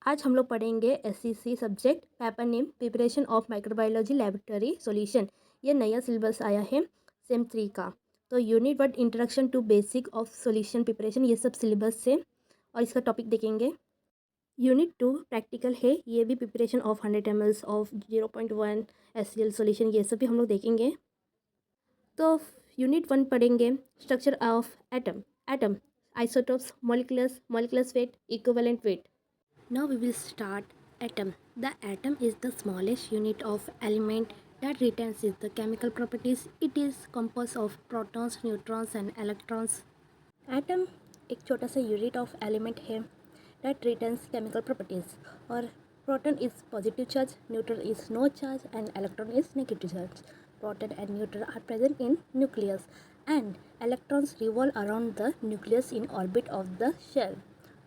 आज हम लोग पढ़ेंगे SCC subject paper name preparation of microbiology laboratory solution. ये नया सिलेबस आया है सेम 3 का। तो unit 1 introduction to basic of solution preparation, ये सब सिलेबस से और इसका टॉपिक देखेंगे। यूनिट 2 प्रैक्टिकल है, ये भी preparation of 100 ml of 0.1 SCl solution, ये सब भी हम लोग देखेंगे। तो यूनिट 1 पढ़ेंगे structure of atom, atom, isotopes, molecules weight, equivalent weight. Now we will start atom. The atom is the smallest unit of element that retains the chemical properties. It is composed of protons, neutrons and electrons. Atom एक छोटा सा unit of element है that retains chemical properties. और proton is positive charge, neutral is no charge and electron is negative charge. Proton and neutron are present in nucleus and electrons revolve around the nucleus in orbit of the shell.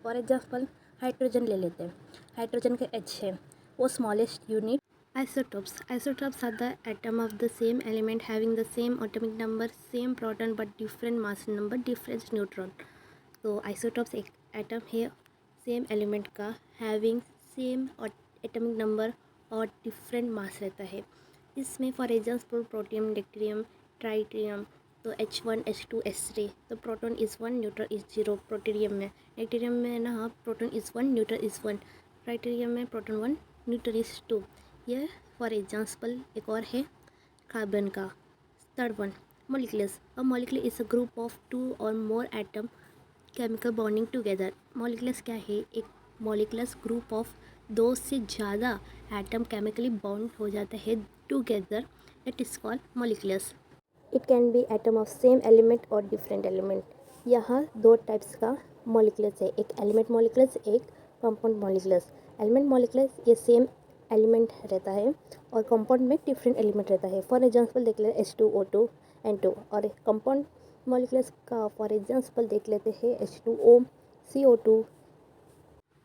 For example, hydrogen ले लेते हैं। Hydrogen का H है, वो smallest unit. Isotopes are the atom of the same element having the same atomic number, same proton but different mass number, different neutron. तो isotopes एक atom है same element का, हैविंग सेम एटॉमिक नंबर और different mass रहता है। इसमें for example protium, deuterium, tritium, तो H1 H2 H3। तो प्रोटॉन इज़ 1, न्यूट्रॉन इज़ 0। प्रोटीरियम में, एक्टीरियम में ना, प्रोटॉन इज़ 1, न्यूट्रॉन इज़ 1। ट्राइटेरियम में प्रोटॉन 1, न्यूट्रॉन इज़ 2। यह फॉर एग्जाम्पल एक और है कार्बन का। Third one, molecules. A molecule is a group of 2 और मोर atom chemical bonding together. Molecules क्या है? एक मॉलिक्यूलस ग्रुप ऑफ 2 से ज़्यादा एटम केमिकली बॉन्ड हो जाता है together, that is called molecules. It can be atom of same element और डिफरेंट एलिमेंट। यहाँ 2 टाइप्स का मॉलिक्यूलस है, एक एलिमेंट मॉलिक्यूलस, एक कंपाउंड मॉलिक्यूलस। एलिमेंट मॉलिक्यूलस ये सेम एलिमेंट रहता है और कंपाउंड में डिफरेंट एलिमेंट रहता है। फॉर एग्जांपल देख लेते हैं H2O2 N2। और कंपाउंड मॉलिक्यूलस का फॉर एग्जांपल देख लेते हैं H2O CO2।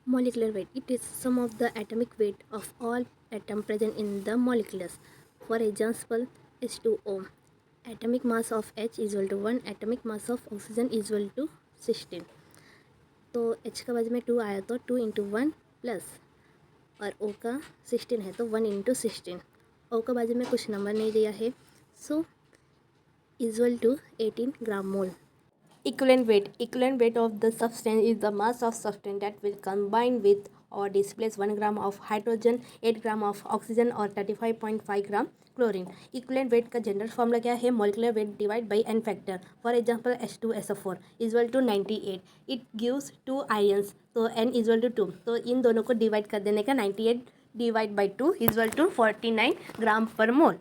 Molecular weight, it is sum of the atomic weight of all atoms present in the moleculus. For example, H2O, atomic mass of H is equal to 1, atomic mass of oxygen is equal to 16। तो H का बाजू में 2 आया तो 2 into 1 plus, और O का 16 है तो 1 इंटू 16। O का बाजू में कुछ नंबर नहीं दिया है, so equal to 18 gram mole. Equivalent weight of the substance is the mass of substance that will combine with or displace 1 gram of hydrogen, 8 gram of oxygen और 35.5 gram chlorine। Equivalent weight का general formula क्या है? Molecular weight divide by n factor। For example, H2SO4 is equal to 98। It gives 2 ions, तो n is equal to 2। तो इन दोनों को divide कर देने का 98 divide by 2 is equal to 49 ग्राम पर मोल।